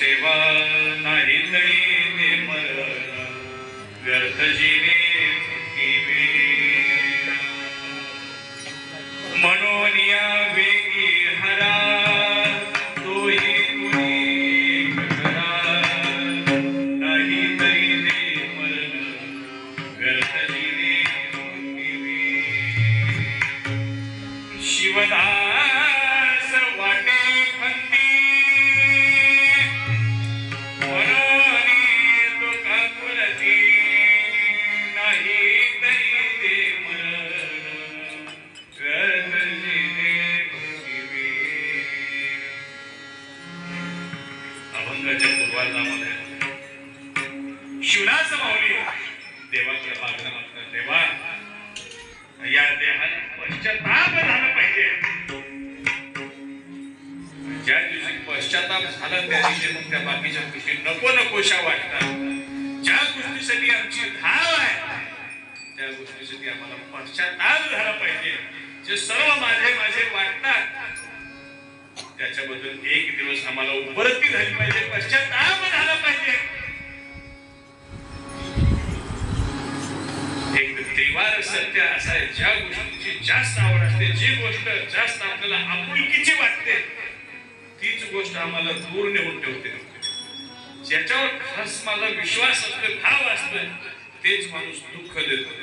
सेवा नाही तरी ते मरण व्यर्थ जीवे म्हणून या वेगी हरा तोही तुही करा नाही तरी ते मरण व्यर्थ जीवे शिवदास वाटे खंती म्हणून तो काकुलती नाही तरी ते मरण व्यर्थ जीवे अभंगाच्या पूर्वार्धामध्ये शिवदास माऊली देवाकडे मागणं मागतात, देवा या देहाला पश्चाताप झाला पाहिजे. ज्या दिवशी पश्चाताप झाला त्या दिवशी मग त्या बाकीच्या गोष्टी नको नकोशा वाटतात. ज्या गोष्टीसाठी आमची धाव आहे त्या गोष्टीसाठी आम्हाला पश्चाताप झाला पाहिजे. जे सर्व माझे माझे वाटतात त्याच्याबद्दल एक दिवस आम्हाला उपरती झाली पाहिजे, पश्चाताप झाला पाहिजे. एक देवार सत्य असा आहे, ज्या गोष्टीची जास्त आवड असते, जी गोष्ट जास्त आपल्याला आपुलकीची वाटते तीच गोष्ट आम्हाला दूर नेऊन ठेवते. ज्याच्यावर खास माझा विश्वास असतो, भाव असतो तेच माणूस दुःख देतो.